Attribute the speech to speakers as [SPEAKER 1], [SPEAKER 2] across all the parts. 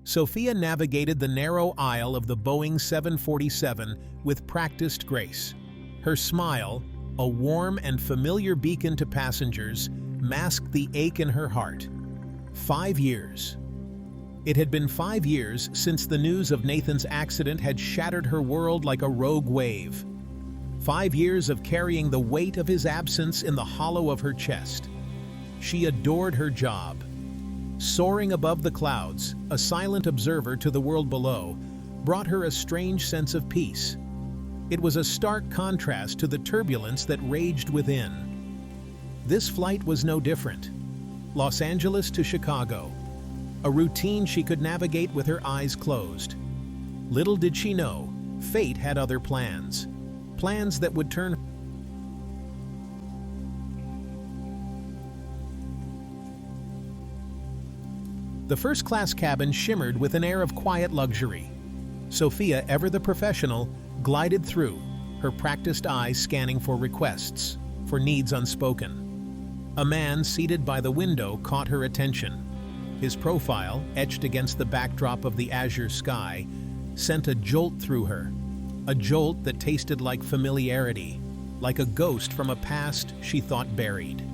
[SPEAKER 1] Sophia navigated the narrow aisle of the Boeing 747 with practiced grace. Her smile, a warm and familiar beacon to passengers, masked the ache in her heart. 5 years. It had been 5 years since the news of Nathan's accident had shattered her world like a rogue wave. 5 years of carrying the weight of his absence in the hollow of her chest. She adored her job. Soaring above the clouds, a silent observer to the world below, brought her a strange sense of peace. It was a stark contrast to the turbulence that raged within. This flight was no different. Los Angeles to Chicago. A routine she could navigate with her eyes closed. Little did she know, fate had other plans. Plans that would turn. The first-class cabin shimmered with an air of quiet luxury. Sophia, ever the professional, glided through, her practiced eyes scanning for requests, for needs unspoken. A man seated by the window caught her attention. His profile, etched against the backdrop of the azure sky, sent a jolt through her. A jolt that tasted like familiarity, like a ghost from a past she thought buried.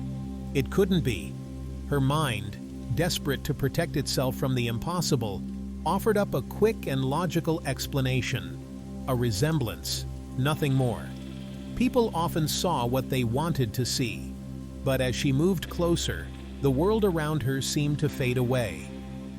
[SPEAKER 1] It couldn't be. Her mind, desperate to protect itself from the impossible, offered up a quick and logical explanation. A resemblance, nothing more. People often saw what they wanted to see, but as she moved closer, the world around her seemed to fade away.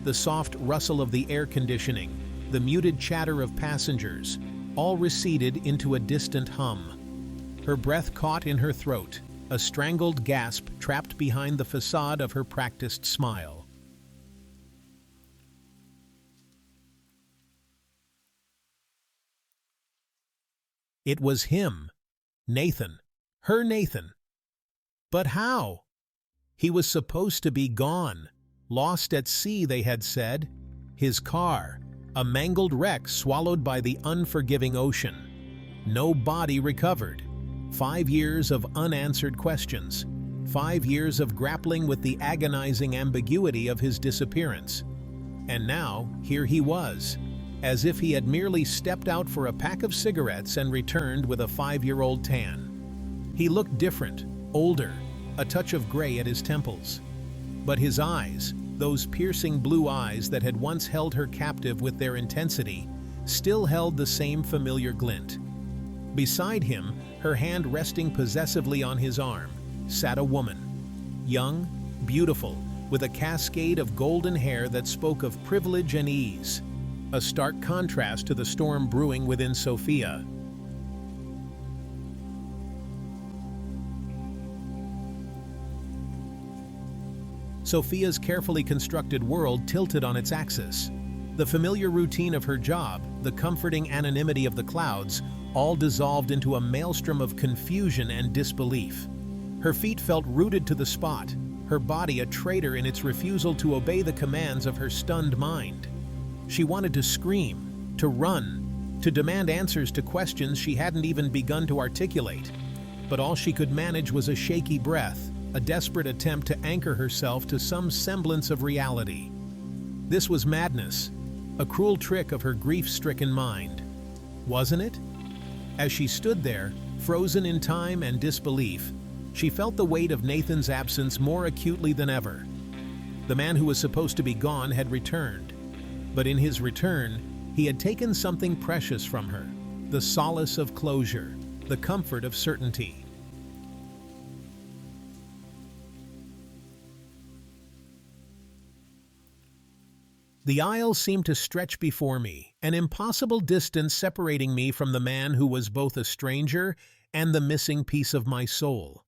[SPEAKER 1] The soft rustle of the air conditioning, the muted chatter of passengers, all receded into a distant hum. Her breath caught in her throat, a strangled gasp trapped behind the facade of her practiced smile. It was him, Nathan, her Nathan. But how? He was supposed to be gone, lost at sea, they had said. His car, a mangled wreck swallowed by the unforgiving ocean. No body recovered. 5 years of unanswered questions. 5 years of grappling with the agonizing ambiguity of his disappearance. And now, here he was, as if he had merely stepped out for a pack of cigarettes and returned with a 5-year-old tan. He looked different, older, a touch of gray at his temples. But his eyes, those piercing blue eyes that had once held her captive with their intensity, still held the same familiar glint. Beside him, her hand resting possessively on his arm, sat a woman. Young, beautiful, with a cascade of golden hair that spoke of privilege and ease. A stark contrast to the storm brewing within Sophia. Sophia's carefully constructed world tilted on its axis. The familiar routine of her job, the comforting anonymity of the clouds, all dissolved into a maelstrom of confusion and disbelief. Her feet felt rooted to the spot, her body a traitor in its refusal to obey the commands of her stunned mind. She wanted to scream, to run, to demand answers to questions she hadn't even begun to articulate. But all she could manage was a shaky breath, a desperate attempt to anchor herself to some semblance of reality. This was madness, a cruel trick of her grief-stricken mind. Wasn't it? As she stood there, frozen in time and disbelief, she felt the weight of Nathan's absence more acutely than ever. The man who was supposed to be gone had returned, but in his return, he had taken something precious from her, the solace of closure, the comfort of certainty. The aisle seemed to stretch before me, an impossible distance separating me from the man who was both a stranger and the missing piece of my soul.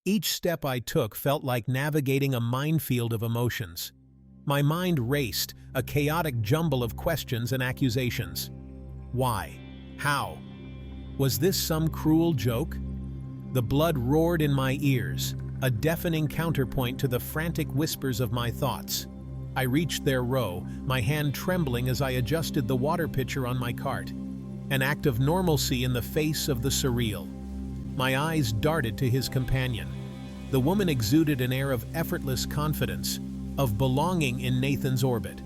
[SPEAKER 1] Each step I took felt like navigating a minefield of emotions. My mind raced, a chaotic jumble of questions and accusations. Why? How? Was this some cruel joke? The blood roared in my ears, a deafening counterpoint to the frantic whispers of my thoughts. I reached their row, my hand trembling as I adjusted the water pitcher on my cart. An act of normalcy in the face of the surreal. My eyes darted to his companion. The woman exuded an air of effortless confidence, of belonging in Nathan's orbit.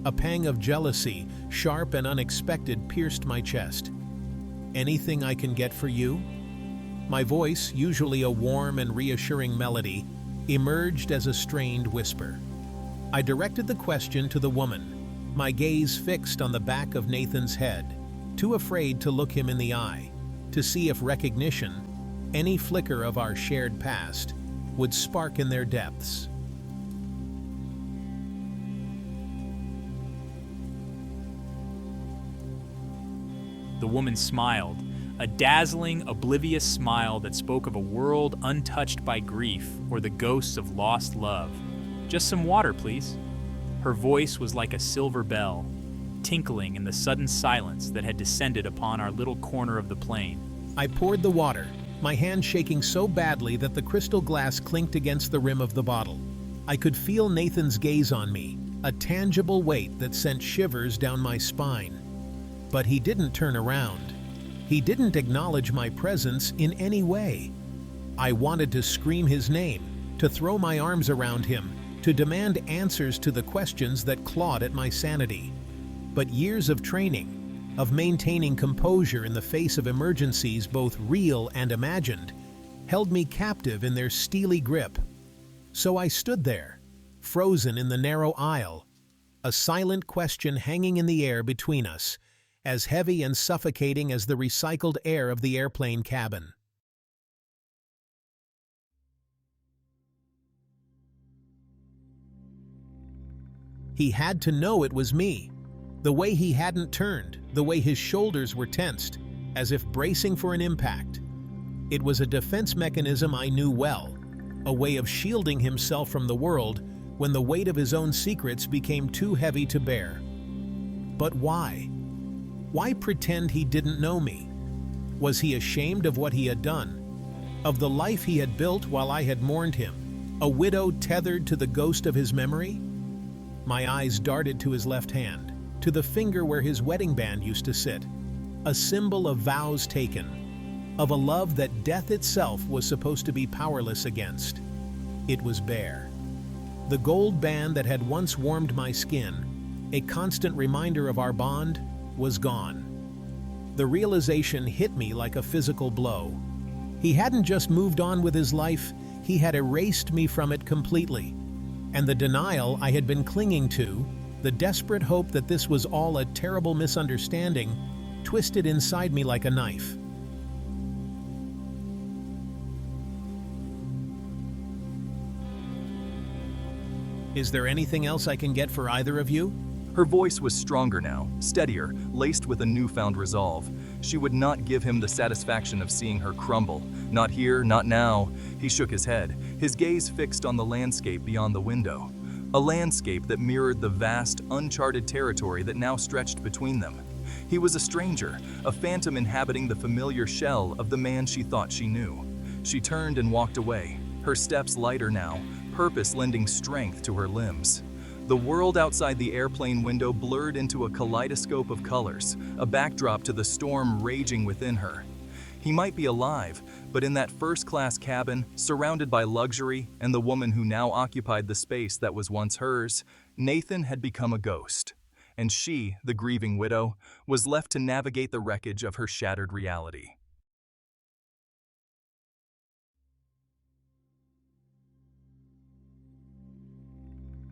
[SPEAKER 1] A pang of jealousy, sharp and unexpected, pierced my chest. "Anything I can get for you?" My voice, usually a warm and reassuring melody, emerged as a strained whisper. I directed the question to the woman, my gaze fixed on the back of Nathan's head, too afraid to look him in the eye, to see if recognition, any flicker of our shared past, would spark in their depths.
[SPEAKER 2] The woman smiled, a dazzling, oblivious smile that spoke of a world untouched by grief or the ghosts of lost love. "Just some water, please." Her voice was like a silver bell, tinkling in the sudden silence that had descended upon our little corner of the plain.
[SPEAKER 1] I poured the water, my hand shaking so badly that the crystal glass clinked against the rim of the bottle. I could feel Nathan's gaze on me, a tangible weight that sent shivers down my spine. But he didn't turn around. He didn't acknowledge my presence in any way. I wanted to scream his name, to throw my arms around him, to demand answers to the questions that clawed at my sanity. But years of training, of maintaining composure in the face of emergencies both real and imagined, held me captive in their steely grip. So I stood there, frozen in the narrow aisle, a silent question hanging in the air between us, as heavy and suffocating as the recycled air of the airplane cabin. He had to know it was me. The way he hadn't turned, the way his shoulders were tensed, as if bracing for an impact. It was a defense mechanism I knew well, a way of shielding himself from the world when the weight of his own secrets became too heavy to bear. But why? Why pretend he didn't know me? Was he ashamed of what he had done? Of the life he had built while I had mourned him? A widow tethered to the ghost of his memory? My eyes darted to his left hand, to the finger where his wedding band used to sit, a symbol of vows taken, of a love that death itself was supposed to be powerless against. It was bare. The gold band that had once warmed my skin, a constant reminder of our bond, was gone. The realization hit me like a physical blow. He hadn't just moved on with his life, he had erased me from it completely. And the denial I had been clinging to, the desperate hope that this was all a terrible misunderstanding, twisted inside me like a knife. "Is there anything else I can get for either of you?"
[SPEAKER 3] Her voice was stronger now, steadier, laced with a newfound resolve. She would not give him the satisfaction of seeing her crumble. Not here, not now. He shook his head, his gaze fixed on the landscape beyond the window. A landscape that mirrored the vast, uncharted territory that now stretched between them. He was a stranger, a phantom inhabiting the familiar shell of the man she thought she knew. She turned and walked away, her steps lighter now, purpose lending strength to her limbs. The world outside the airplane window blurred into a kaleidoscope of colors, a backdrop to the storm raging within her. He might be alive, but in that first-class cabin, surrounded by luxury and the woman who now occupied the space that was once hers, Nathan had become a ghost. And she, the grieving widow, was left to navigate the wreckage of her shattered reality.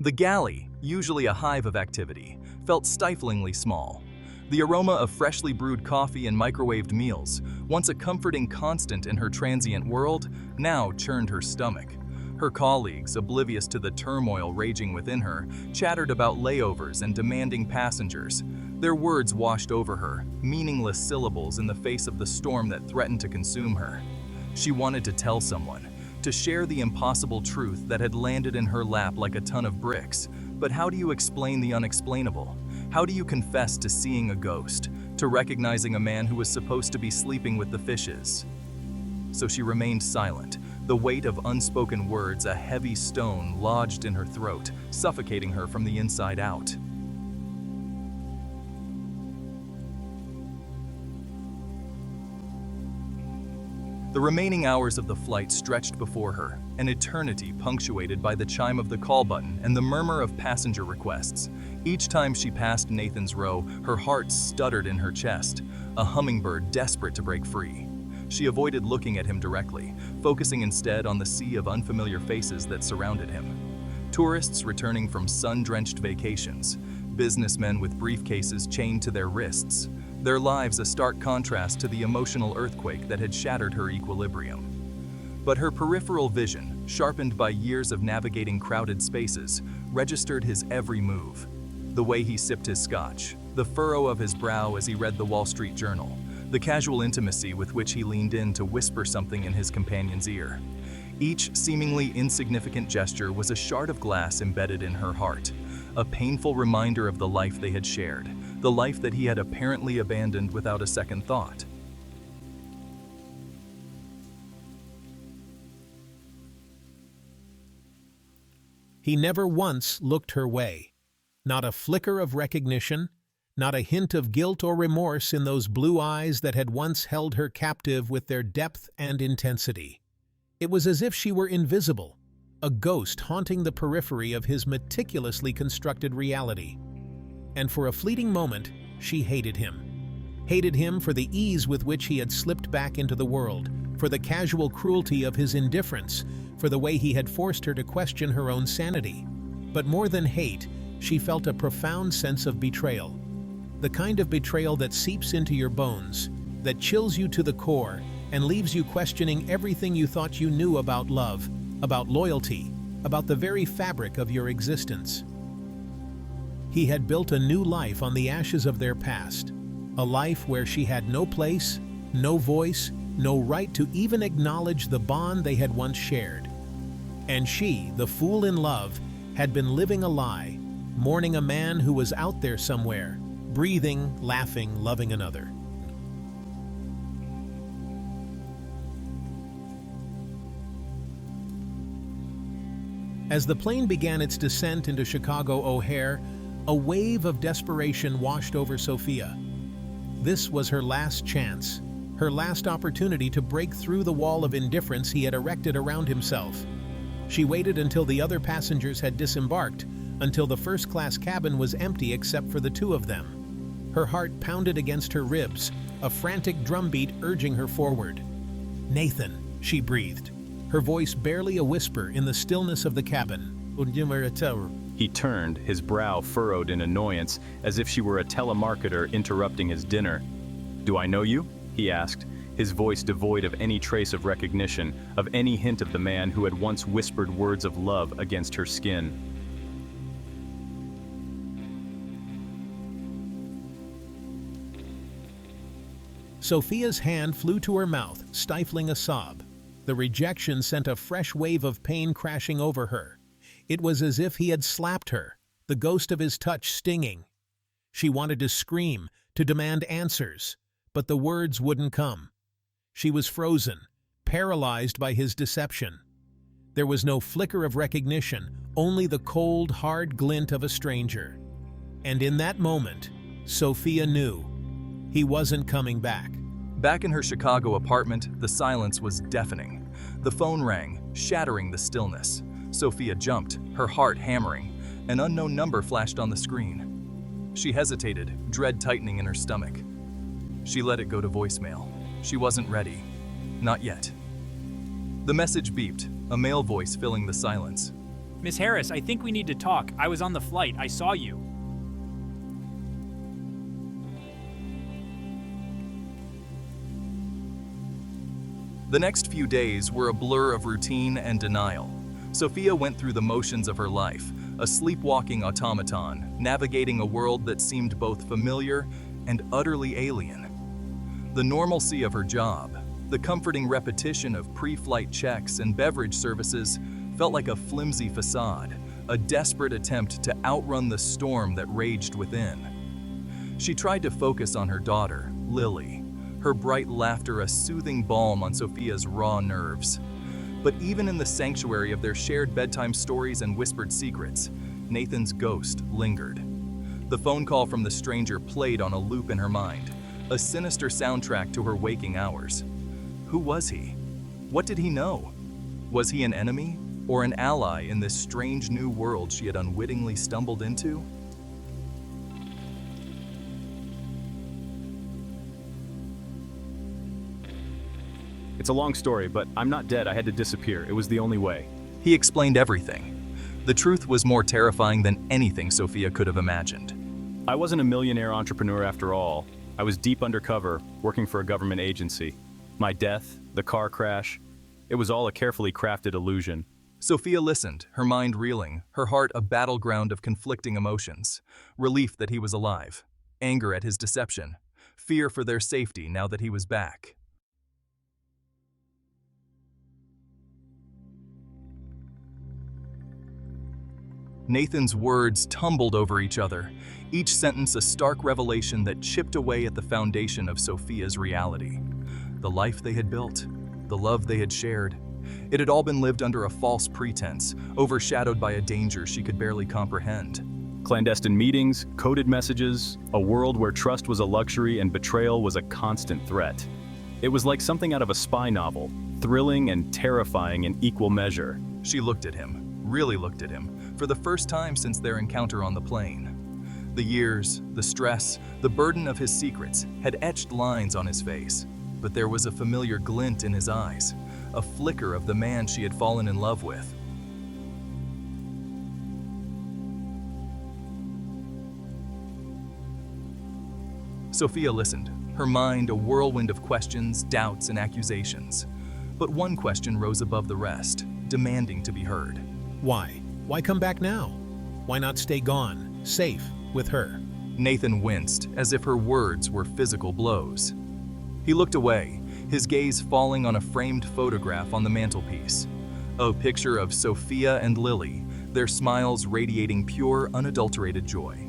[SPEAKER 3] The galley, usually a hive of activity, felt stiflingly small. The aroma of freshly brewed coffee and microwaved meals, once a comforting constant in her transient world, now churned her stomach. Her colleagues, oblivious to the turmoil raging within her, chattered about layovers and demanding passengers. Their words washed over her, meaningless syllables in the face of the storm that threatened to consume her. She wanted to tell someone, to share the impossible truth that had landed in her lap like a ton of bricks. But how do you explain the unexplainable? How do you confess to seeing a ghost, to recognizing a man who was supposed to be sleeping with the fishes? So she remained silent, the weight of unspoken words a heavy stone lodged in her throat, suffocating her from the inside out. The remaining hours of the flight stretched before her, an eternity punctuated by the chime of the call button and the murmur of passenger requests. Each time she passed Nathan's row, her heart stuttered in her chest, a hummingbird desperate to break free. She avoided looking at him directly, focusing instead on the sea of unfamiliar faces that surrounded him. Tourists returning from sun-drenched vacations, businessmen with briefcases chained to their wrists, their lives a stark contrast to the emotional earthquake that had shattered her equilibrium. But her peripheral vision, sharpened by years of navigating crowded spaces, registered his every move. The way he sipped his scotch, the furrow of his brow as he read the Wall Street Journal, the casual intimacy with which he leaned in to whisper something in his companion's ear. Each seemingly insignificant gesture was a shard of glass embedded in her heart, a painful reminder of the life they had shared, the life that he had apparently abandoned without a second thought.
[SPEAKER 1] He never once looked her way. Not a flicker of recognition, not a hint of guilt or remorse in those blue eyes that had once held her captive with their depth and intensity. It was as if she were invisible, a ghost haunting the periphery of his meticulously constructed reality. And for a fleeting moment, she hated him. Hated him for the ease with which he had slipped back into the world, for the casual cruelty of his indifference, for the way he had forced her to question her own sanity. But more than hate, she felt a profound sense of betrayal. The kind of betrayal that seeps into your bones, that chills you to the core, and leaves you questioning everything you thought you knew about love, about loyalty, about the very fabric of your existence. He had built a new life on the ashes of their past, a life where she had no place, no voice, no right to even acknowledge the bond they had once shared. And she, the fool in love, had been living a lie, mourning a man who was out there somewhere, breathing, laughing, loving another. As the plane began its descent into Chicago O'Hare, a wave of desperation washed over Sophia. This was her last chance, her last opportunity to break through the wall of indifference he had erected around himself. She waited until the other passengers had disembarked, until the first-class cabin was empty except for the two of them. Her heart pounded against her ribs, a frantic drumbeat urging her forward. "Nathan," she breathed, her voice barely a whisper in the stillness of the cabin.
[SPEAKER 4] He turned, his brow furrowed in annoyance, as if she were a telemarketer interrupting his dinner. "Do I know you?" he asked, his voice devoid of any trace of recognition, of any hint of the man who had once whispered words of love against her skin.
[SPEAKER 1] Sophia's hand flew to her mouth, stifling a sob. The rejection sent a fresh wave of pain crashing over her. It was as if he had slapped her, the ghost of his touch stinging. She wanted to scream, to demand answers, but the words wouldn't come. She was frozen, paralyzed by his deception. There was no flicker of recognition, only the cold, hard glint of a stranger. And in that moment, Sophia knew he wasn't coming back.
[SPEAKER 3] Back in her Chicago apartment, the silence was deafening. The phone rang, shattering the stillness. Sophia jumped, her heart hammering. An unknown number flashed on the screen. She hesitated, dread tightening in her stomach. She let it go to voicemail. She wasn't ready. Not yet. The message beeped, a male voice filling the silence.
[SPEAKER 2] Miss Harris, I think we need to talk. I was on the flight. I saw you.
[SPEAKER 3] The next few days were a blur of routine and denial. Sophia went through the motions of her life, a sleepwalking automaton, navigating a world that seemed both familiar and utterly alien. The normalcy of her job, the comforting repetition of pre-flight checks and beverage services felt like a flimsy facade, a desperate attempt to outrun the storm that raged within. She tried to focus on her daughter, Lily, her bright laughter a soothing balm on Sophia's raw nerves. But even in the sanctuary of their shared bedtime stories and whispered secrets, Nathan's ghost lingered. The phone call from the stranger played on a loop in her mind, a sinister soundtrack to her waking hours. Who was he? What did he know? Was he an enemy or an ally in this strange new world she had unwittingly stumbled into?
[SPEAKER 4] It's a long story, but I'm not dead. I had to disappear. It was the only way.
[SPEAKER 3] He explained everything. The truth was more terrifying than anything Sophia could have imagined.
[SPEAKER 4] I wasn't a millionaire entrepreneur after all. I was deep undercover, working for a government agency. My death, the car crash, it was all a carefully crafted illusion.
[SPEAKER 3] Sophia listened, her mind reeling, her heart a battleground of conflicting emotions. Relief that he was alive, anger at his deception, fear for their safety now that he was back. Nathan's words tumbled over each other, each sentence a stark revelation that chipped away at the foundation of Sophia's reality. The life they had built, the love they had shared, it had all been lived under a false pretense, overshadowed by a danger she could barely comprehend.
[SPEAKER 4] Clandestine meetings, coded messages, a world where trust was a luxury and betrayal was a constant threat. It was like something out of a spy novel, thrilling and terrifying in equal measure.
[SPEAKER 3] She looked at him, really looked at him, for the first time since their encounter on the plane. The years, the stress, the burden of his secrets had etched lines on his face, but there was a familiar glint in his eyes, a flicker of the man she had fallen in love with. Sophia listened, her mind a whirlwind of questions, doubts, and accusations. But one question rose above the rest, demanding to be heard.
[SPEAKER 1] Why? Why come back now? Why not stay gone, safe, with her?
[SPEAKER 3] Nathan winced, as if her words were physical blows. He looked away, his gaze falling on a framed photograph on the mantelpiece. A picture of Sophia and Lily, their smiles radiating pure, unadulterated joy.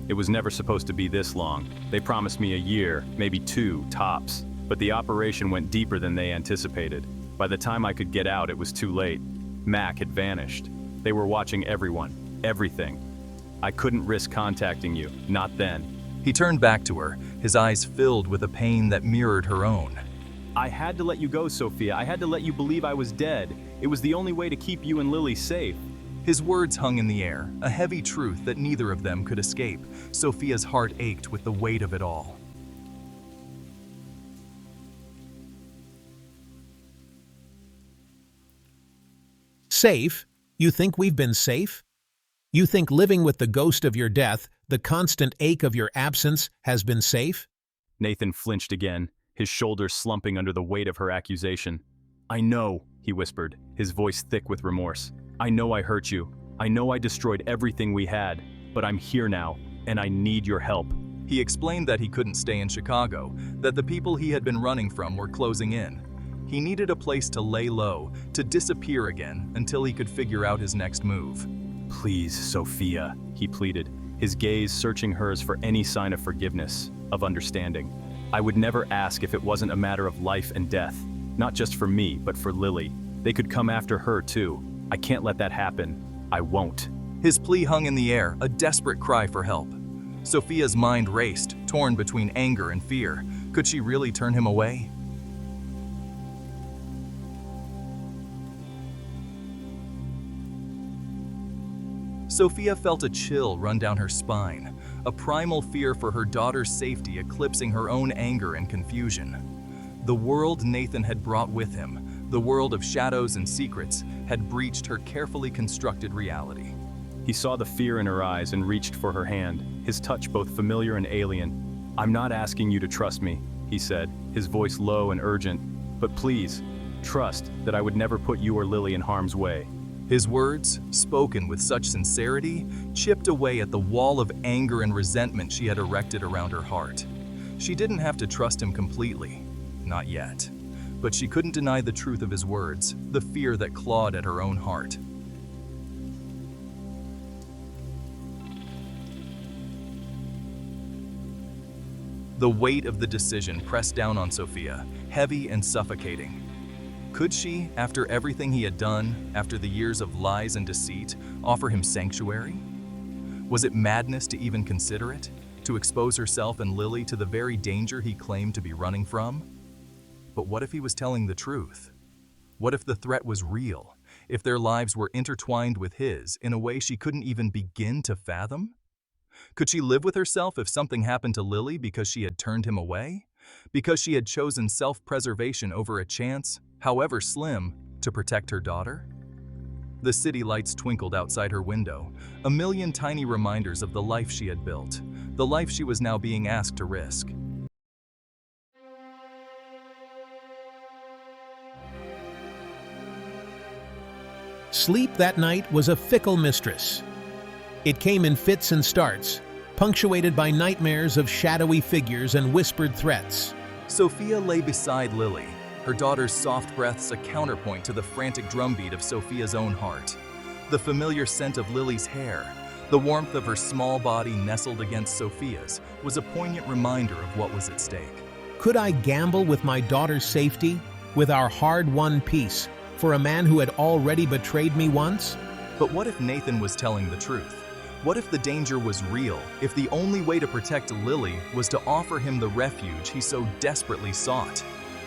[SPEAKER 4] It was never supposed to be this long. They promised me a year, maybe 2, tops. But the operation went deeper than they anticipated. By the time I could get out, it was too late. Mac had vanished. They were watching everyone, everything. I couldn't risk contacting you, not then.
[SPEAKER 3] He turned back to her, his eyes filled with a pain that mirrored her own.
[SPEAKER 4] I had to let you go, Sophia. I had to let you believe I was dead. It was the only way to keep you and Lily safe.
[SPEAKER 3] His words hung in the air, a heavy truth that neither of them could escape. Sophia's heart ached with the weight of it all.
[SPEAKER 1] Safe? You think we've been safe? You think living with the ghost of your death, the constant ache of your absence, has been safe?
[SPEAKER 4] Nathan flinched again, his shoulders slumping under the weight of her accusation. I know, he whispered, his voice thick with remorse. I know I hurt you. I know I destroyed everything we had, but I'm here now, and I need your help.
[SPEAKER 3] He explained that he couldn't stay in Chicago, that the people he had been running from were closing in. He needed a place to lay low, to disappear again until he could figure out his next move.
[SPEAKER 4] Please, Sophia, he pleaded, his gaze searching hers for any sign of forgiveness, of understanding. I would never ask if it wasn't a matter of life and death, not just for me, but for Lily. They could come after her too. I can't let that happen. I won't.
[SPEAKER 3] His plea hung in the air, a desperate cry for help. Sophia's mind raced, torn between anger and fear. Could she really turn him away? Sophia felt a chill run down her spine, a primal fear for her daughter's safety eclipsing her own anger and confusion. The world Nathan had brought with him, the world of shadows and secrets, had breached her carefully constructed reality.
[SPEAKER 4] He saw the fear in her eyes and reached for her hand, his touch both familiar and alien. I'm not asking you to trust me, he said, his voice low and urgent, but please, trust that I would never put you or Lily in harm's way.
[SPEAKER 3] His words, spoken with such sincerity, chipped away at the wall of anger and resentment she had erected around her heart. She didn't have to trust him completely, not yet. But she couldn't deny the truth of his words, the fear that clawed at her own heart. The weight of the decision pressed down on Sophia, heavy and suffocating. Could she, after everything he had done, after the years of lies and deceit, offer him sanctuary? Was it madness to even consider it? To expose herself and Lily to the very danger he claimed to be running from? But what if he was telling the truth? What if the threat was real? If their lives were intertwined with his in a way she couldn't even begin to fathom? Could she live with herself if something happened to Lily because she had turned him away? Because she had chosen self-preservation over a chance, however slim, to protect her daughter? The city lights twinkled outside her window, a million tiny reminders of the life she had built, the life she was now being asked to risk.
[SPEAKER 1] Sleep that night was a fickle mistress. It came in fits and starts, punctuated by nightmares of shadowy figures and whispered threats.
[SPEAKER 3] Sophia lay beside Lily, her daughter's soft breaths a counterpoint to the frantic drumbeat of Sophia's own heart. The familiar scent of Lily's hair, the warmth of her small body nestled against Sophia's, was a poignant reminder of what was at stake.
[SPEAKER 1] Could I gamble with my daughter's safety, with our hard-won peace, for a man who had already betrayed me once?
[SPEAKER 3] But what if Nathan was telling the truth? What if the danger was real, if the only way to protect Lily was to offer him the refuge he so desperately sought?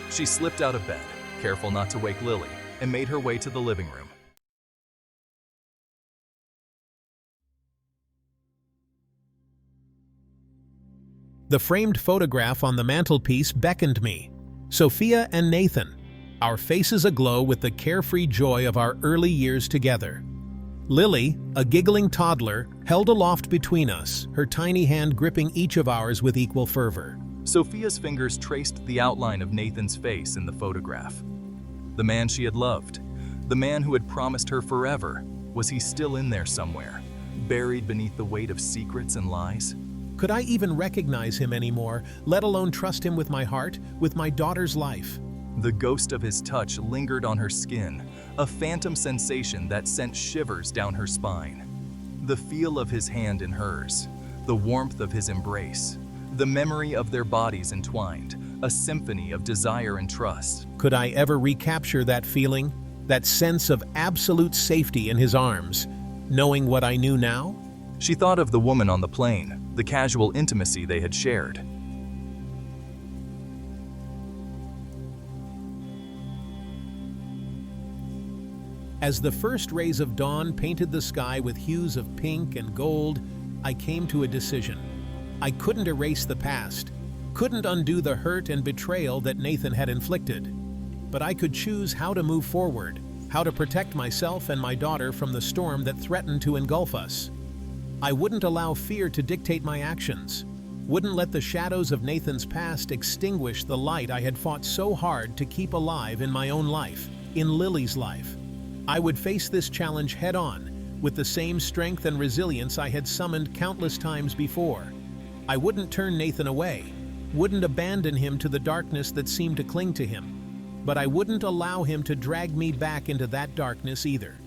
[SPEAKER 3] She slipped out of bed, careful not to wake Lily, and made her way to the living room.
[SPEAKER 1] The framed photograph on the mantelpiece beckoned me. Sophia and Nathan, our faces aglow with the carefree joy of our early years together. Lily, a giggling toddler, held aloft between us, her tiny hand gripping each of ours with equal fervor.
[SPEAKER 3] Sophia's fingers traced the outline of Nathan's face in the photograph. The man she had loved, the man who had promised her forever, was he still in there somewhere, buried beneath the weight of secrets and lies?
[SPEAKER 1] Could I even recognize him anymore, let alone trust him with my heart, with my daughter's life?
[SPEAKER 3] The ghost of his touch lingered on her skin, a phantom sensation that sent shivers down her spine. The feel of his hand in hers, the warmth of his embrace, the memory of their bodies entwined, a symphony of desire and trust.
[SPEAKER 1] Could I ever recapture that feeling, that sense of absolute safety in his arms, knowing what I knew now?
[SPEAKER 3] She thought of the woman on the plane, the casual intimacy they had shared.
[SPEAKER 1] As the first rays of dawn painted the sky with hues of pink and gold, I came to a decision. I couldn't erase the past, couldn't undo the hurt and betrayal that Nathan had inflicted. But I could choose how to move forward, how to protect myself and my daughter from the storm that threatened to engulf us. I wouldn't allow fear to dictate my actions, wouldn't let the shadows of Nathan's past extinguish the light I had fought so hard to keep alive in my own life, in Lily's life. I would face this challenge head-on, with the same strength and resilience I had summoned countless times before. I wouldn't turn Nathan away, wouldn't abandon him to the darkness that seemed to cling to him, but I wouldn't allow him to drag me back into that darkness either.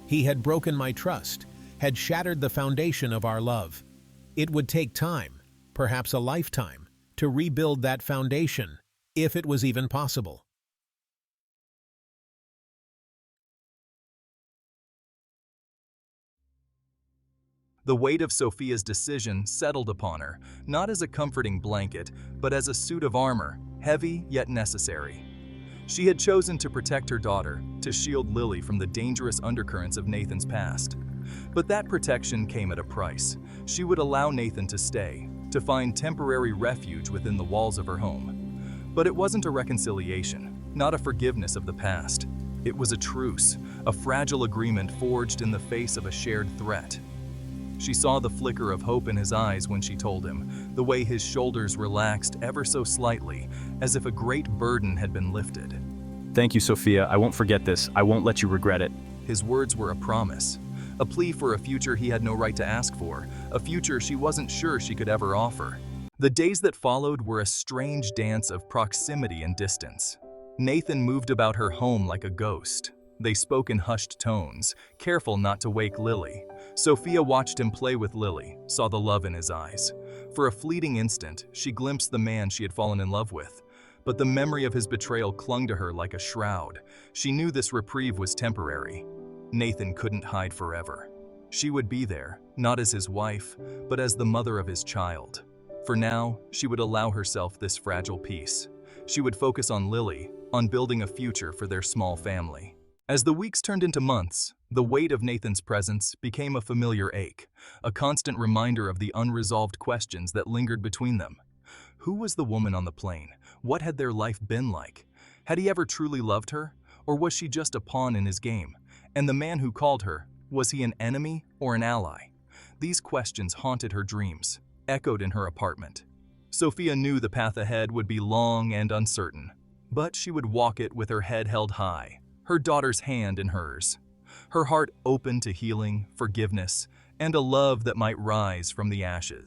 [SPEAKER 1] He had broken my trust, had shattered the foundation of our love. It would take time, perhaps a lifetime, to rebuild that foundation, if it was even possible.
[SPEAKER 3] The weight of Sophia's decision settled upon her, not as a comforting blanket, but as a suit of armor, heavy yet necessary. She had chosen to protect her daughter, to shield Lily from the dangerous undercurrents of Nathan's past. But that protection came at a price. She would allow Nathan to stay, to find temporary refuge within the walls of her home. But it wasn't a reconciliation, not a forgiveness of the past. It was a truce, a fragile agreement forged in the face of a shared threat. She saw the flicker of hope in his eyes when she told him, the way his shoulders relaxed ever so slightly, as if a great burden had been lifted.
[SPEAKER 4] Thank you, Sophia. I won't forget this. I won't let you regret it.
[SPEAKER 3] His words were a promise, a plea for a future he had no right to ask for, a future she wasn't sure she could ever offer. The days that followed were a strange dance of proximity and distance. Nathan moved about her home like a ghost. They spoke in hushed tones, careful not to wake Lily. Sophia watched him play with Lily, saw the love in his eyes. For a fleeting instant, she glimpsed the man she had fallen in love with. But the memory of his betrayal clung to her like a shroud. She knew this reprieve was temporary. Nathan couldn't hide forever. She would be there, not as his wife, but as the mother of his child. For now, she would allow herself this fragile peace. She would focus on Lily, on building a future for their small family. As the weeks turned into months, the weight of Nathan's presence became a familiar ache, a constant reminder of the unresolved questions that lingered between them. Who was the woman on the plane? What had their life been like? Had he ever truly loved her? Or was she just a pawn in his game? And the man who called her, was he an enemy or an ally? These questions haunted her dreams, echoed in her apartment. Sophia knew the path ahead would be long and uncertain, but she would walk it with her head held high, her daughter's hand in hers, her heart open to healing, forgiveness, and a love that might rise from the ashes.